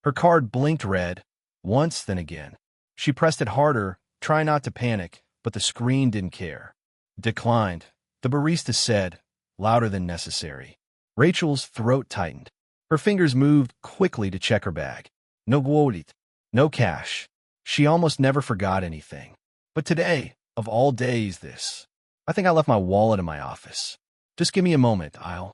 Her card blinked red, once then again. She pressed it harder, trying not to panic, but the screen didn't care. Declined, the barista said, louder than necessary. Rachel's throat tightened. Her fingers moved quickly to check her bag. No guolit, no cash. She almost never forgot anything. But today, of all days, this. I think I left my wallet in my office. Just give me a moment, I'll.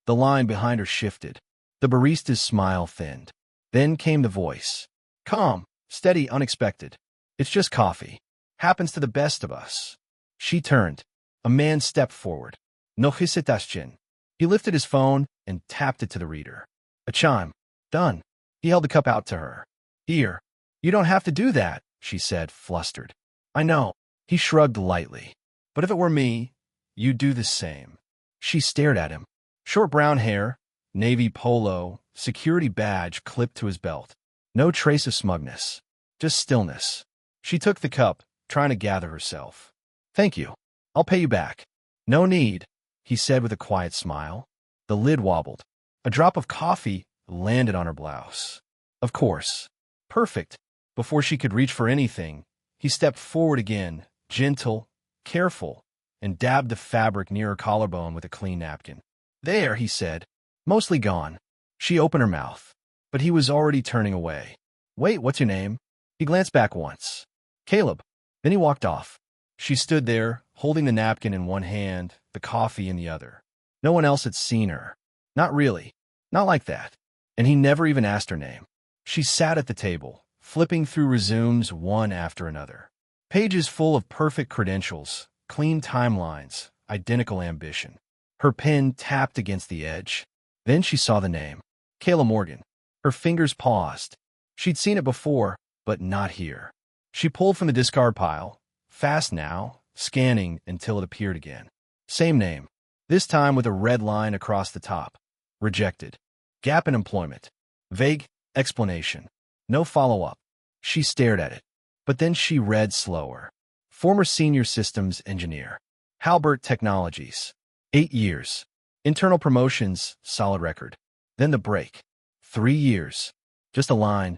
The line behind her shifted. The barista's smile thinned. Then came the voice. Calm, steady, unexpected. It's just coffee. Happens to the best of us. She turned. A man stepped forward. No hesitation. He lifted his phone and tapped it to the reader. A chime. Done. He held the cup out to her. Here. You don't have to do that, she said, flustered. I know. He shrugged lightly. But if it were me, you'd do the same. She stared at him. Short brown hair, navy polo, security badge clipped to his belt. No trace of smugness. Just stillness. She took the cup, trying to gather herself. Thank you. I'll pay you back. No need, he said with a quiet smile. The lid wobbled. A drop of coffee landed on her blouse. Of course. Perfect. Before she could reach for anything, he stepped forward again, gentle, careful, and dabbed the fabric near her collarbone with a clean napkin. There, he said. Mostly gone. She opened her mouth, but he was already turning away. Wait, what's your name? He glanced back once. Caleb. Then he walked off. She stood there, holding the napkin in one hand, the coffee in the other. No one else had seen her. Not really. Not like that. And he never even asked her name. She sat at the table, flipping through resumes one after another. Pages full of perfect credentials, clean timelines, identical ambition. Her pen tapped against the edge. Then she saw the name. Kayla Morgan. Her fingers paused. She'd seen it before, but not here. She pulled from the discard pile, fast now, scanning until it appeared again. Same name, this time with a red line across the top. Rejected. Gap in employment. Vague explanation. No follow-up. She stared at it. But then she read slower. Former senior systems engineer. Halbert Technologies. 8 years. Internal promotions, solid record. Then the break. 3 years. Just a line.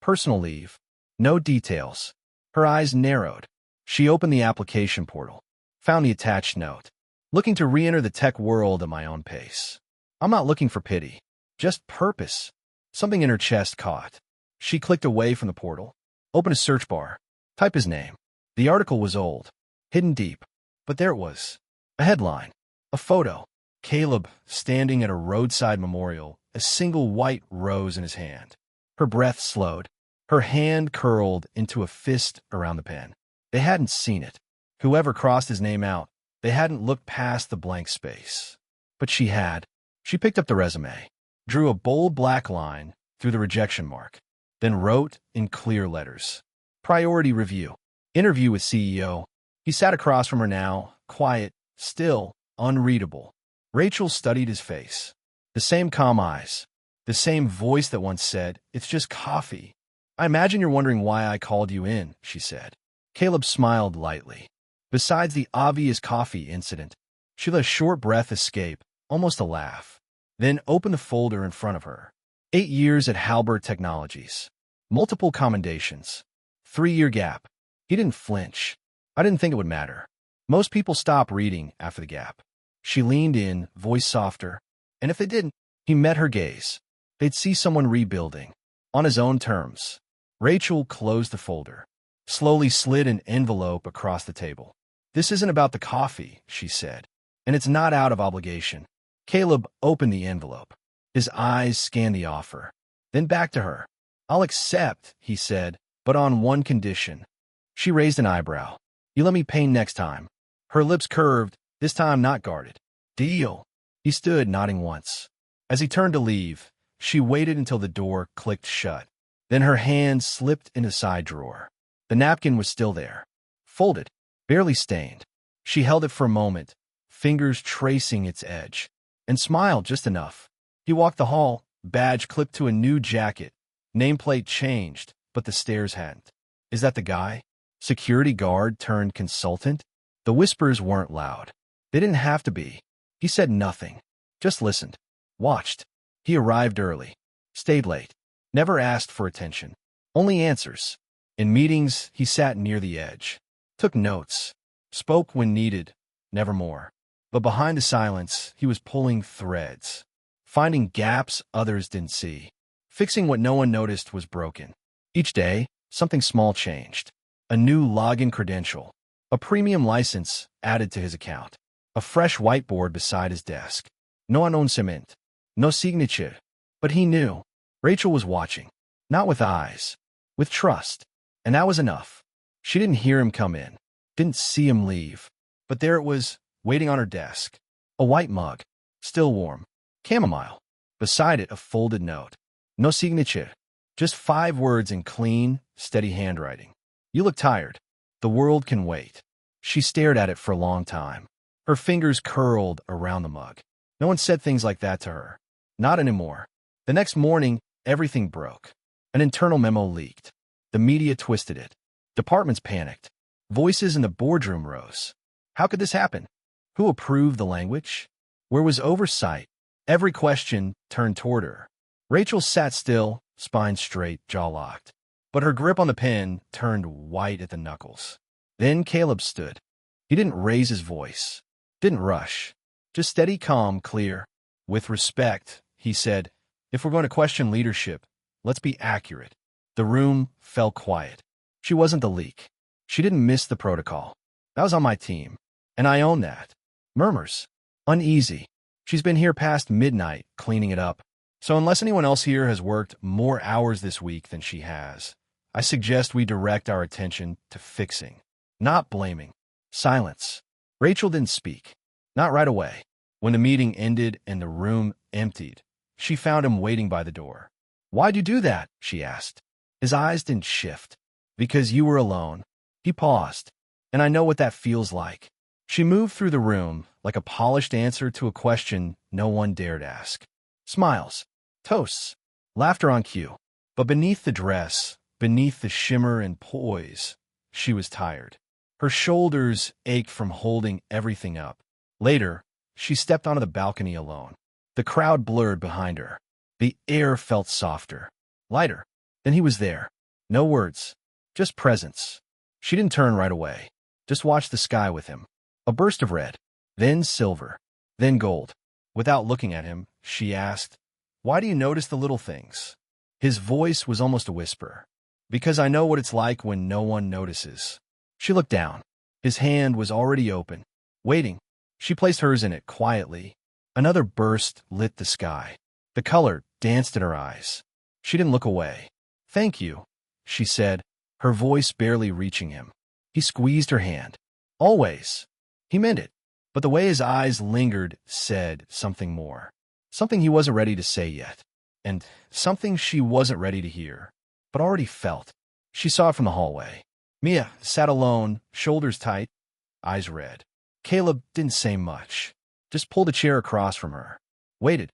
Personal leave. No details. Her eyes narrowed. She opened the application portal. Found the attached note. Looking to re-enter the tech world at my own pace. I'm not looking for pity. Just purpose. Something in her chest caught. She clicked away from the portal. Opened a search bar. Type his name. The article was old. Hidden deep. But there it was. A headline. A photo. Caleb standing at a roadside memorial, a single white rose in his hand. Her breath slowed. Her hand curled into a fist around the pen. They hadn't seen it. Whoever crossed his name out, they hadn't looked past the blank space. But she had. She picked up the resume, drew a bold black line through the rejection mark, then wrote in clear letters. Priority review. Interview with CEO. He sat across from her now, quiet, still, unreadable. Rachel studied his face. The same calm eyes. The same voice that once said, "It's just coffee." I imagine you're wondering why I called you in, she said. Caleb smiled lightly. Besides the obvious coffee incident, she let a short breath escape, almost a laugh. Then opened the folder in front of her. 8 years at Halbert Technologies. Multiple commendations. 3-year gap. He didn't flinch. I didn't think it would matter. Most people stop reading after the gap. She leaned in, voice softer. And if they didn't, he met her gaze. They'd see someone rebuilding. On his own terms. Rachel closed the folder. Slowly slid an envelope across the table. This isn't about the coffee, she said. And it's not out of obligation. Caleb opened the envelope. His eyes scanned the offer. Then back to her. I'll accept, he said, but on one condition. She raised an eyebrow. You let me paint next time. Her lips curved, this time not guarded. Deal. He stood, nodding once. As he turned to leave, she waited until the door clicked shut. Then her hand slipped in a side drawer. The napkin was still there. Folded, barely stained. She held it for a moment, fingers tracing its edge, and smiled just enough. He walked the hall, badge clipped to a new jacket. Nameplate changed, but the stares hadn't. Is that the guy? Security guard turned consultant? The whispers weren't loud. They didn't have to be. He said nothing. Just listened. Watched. He arrived early. Stayed late. Never asked for attention. Only answers. In meetings, he sat near the edge. Took notes. Spoke when needed. Never more. But behind the silence, he was pulling threads. Finding gaps others didn't see. Fixing what no one noticed was broken. Each day, something small changed. A new login credential. A premium license added to his account. A fresh whiteboard beside his desk. No announcement. No signature. But he knew. Rachel was watching. Not with eyes. With trust. And that was enough. She didn't hear him come in. Didn't see him leave. But there it was, waiting on her desk. A white mug. Still warm. Chamomile. Beside it, a folded note. No signature. Just 5 words in clean, steady handwriting. You look tired. The world can wait. She stared at it for a long time. Her fingers curled around the mug. No one said things like that to her. Not anymore. The next morning, everything broke. An internal memo leaked. The media twisted it. Departments panicked. Voices in the boardroom rose. How could this happen? Who approved the language? Where was oversight? Every question turned toward her. Rachel sat still, spine straight, jaw locked. But her grip on the pen turned white at the knuckles. Then Caleb stood. He didn't raise his voice. Didn't rush. Just steady, calm, clear. With respect, he said, if we're going to question leadership, let's be accurate. The room fell quiet. She wasn't the leak. She didn't miss the protocol. That was on my team. And I own that. Murmurs. Uneasy. She's been here past midnight, cleaning it up. So unless anyone else here has worked more hours this week than she has, I suggest we direct our attention to fixing, not blaming. Silence. Rachel didn't speak. Not right away. When the meeting ended and the room emptied, she found him waiting by the door. Why'd you do that? She asked. His eyes didn't shift. Because you were alone. He paused. And I know what that feels like. She moved through the room like a polished answer to a question no one dared ask. Smiles. Toasts. Laughter on cue. But beneath the dress, beneath the shimmer and poise, she was tired. Her shoulders ached from holding everything up. Later, she stepped onto the balcony alone. The crowd blurred behind her. The air felt softer. Lighter. Then he was there. No words. Just presence. She didn't turn right away. Just watched the sky with him. A burst of red. Then silver. Then gold. Without looking at him, she asked, why do you notice the little things? His voice was almost a whisper. Because I know what it's like when no one notices. She looked down. His hand was already open. Waiting. She placed hers in it quietly. Another burst lit the sky. The color danced in her eyes. She didn't look away. Thank you, she said, her voice barely reaching him. He squeezed her hand. Always. He meant it. But the way his eyes lingered said something more. Something he wasn't ready to say yet. And something she wasn't ready to hear, but already felt. She saw it from the hallway. Mia sat alone, shoulders tight, eyes red. Caleb didn't say much. Just pulled a chair across from her. Waited.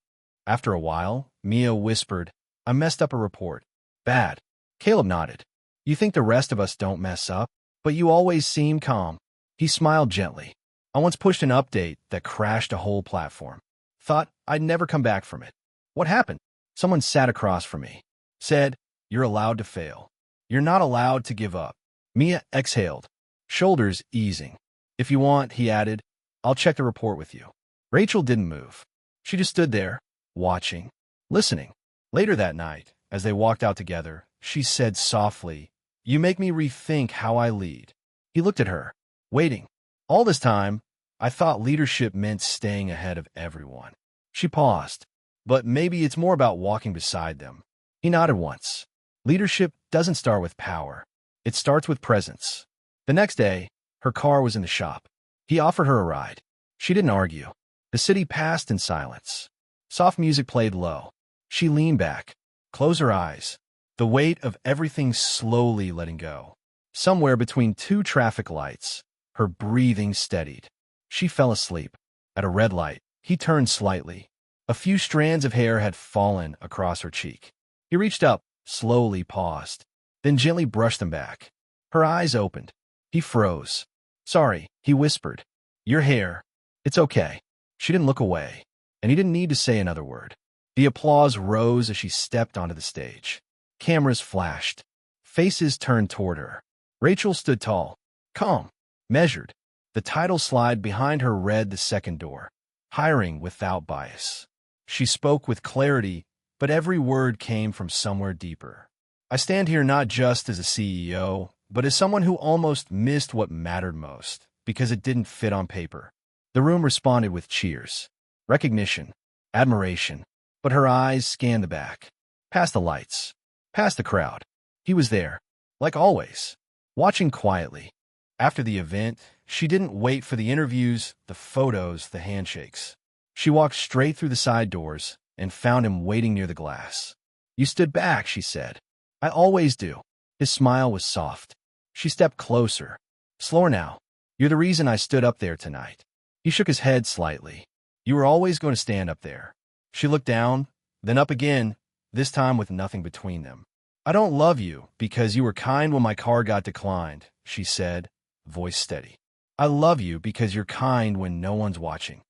After a while, Mia whispered, I messed up a report. Bad. Caleb nodded. You think the rest of us don't mess up, but you always seem calm. He smiled gently. I once pushed an update that crashed a whole platform. Thought I'd never come back from it. What happened? Someone sat across from me. Said, you're allowed to fail. You're not allowed to give up. Mia exhaled, shoulders easing. If you want, he added, I'll check the report with you. Rachel didn't move. She just stood there, watching, listening. Later that night, as they walked out together, she said softly, you make me rethink how I lead. He looked at her, waiting. All this time, I thought leadership meant staying ahead of everyone. She paused. But maybe it's more about walking beside them. He nodded once. Leadership doesn't start with power. It starts with presence. The next day, her car was in the shop. He offered her a ride. She didn't argue. The city passed in silence. Soft music played low. She leaned back, closed her eyes, the weight of everything slowly letting go. Somewhere between 2 traffic lights, her breathing steadied. She fell asleep. At a red light, he turned slightly. A few strands of hair had fallen across her cheek. He reached up, slowly paused, then gently brushed them back. Her eyes opened. He froze. Sorry, he whispered. Your hair. It's okay. She didn't look away, and he didn't need to say another word. The applause rose as she stepped onto the stage. Cameras flashed. Faces turned toward her. Rachel stood tall, calm, measured. The title slide behind her read the second door. Hiring without bias. She spoke with clarity, but every word came from somewhere deeper. I stand here not just as a CEO, but as someone who almost missed what mattered most, because it didn't fit on paper. The room responded with cheers, recognition, admiration, but her eyes scanned the back, past the lights, past the crowd. He was there, like always, watching quietly. After the event, she didn't wait for the interviews, the photos, the handshakes. She walked straight through the side doors and found him waiting near the glass. "You stood back," she said. "I always do." His smile was soft. She stepped closer. "Slower now. You're the reason I stood up there tonight." He shook his head slightly. "You were always going to stand up there." She looked down, then up again, this time with nothing between them. "I don't love you because you were kind when my car got declined," she said, voice steady. "I love you because you're kind when no one's watching."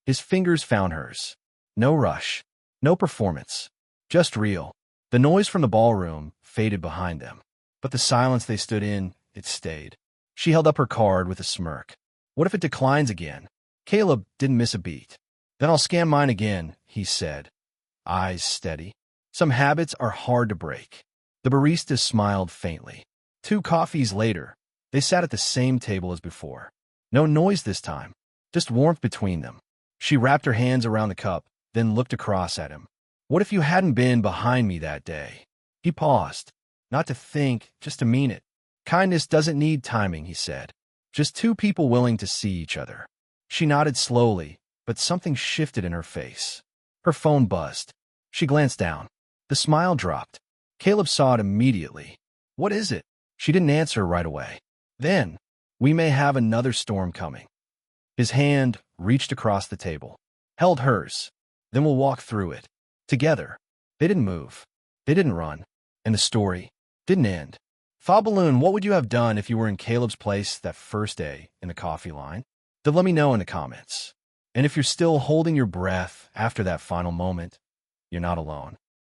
His fingers found hers. No rush, no performance, just real. The noise from the ballroom faded behind them, but the silence they stood in, it stayed. She held up her card with a smirk. "What if it declines again?" Caleb didn't miss a beat. "Then I'll scan mine again," he said, eyes steady. Some habits are hard to break. The barista smiled faintly. 2 coffees later, they sat at the same table as before. No noise this time, just warmth between them. She wrapped her hands around the cup, then looked across at him. "What if you hadn't been behind me that day?" He paused, not to think, just to mean it. "Kindness doesn't need timing," he said. "Just 2 people willing to see each other." She nodded slowly, but something shifted in her face. Her phone buzzed. She glanced down. The smile dropped. Caleb saw it immediately. "What is it?" She didn't answer right away. "Then, we may have another storm coming." His hand reached across the table, held hers. "Then we'll walk through it. Together." They didn't move. They didn't run. And the story didn't end. Thought Balloon, what would you have done if you were in Caleb's place that first day in the coffee line? Then let me know in the comments. And if you're still holding your breath after that final moment, you're not alone.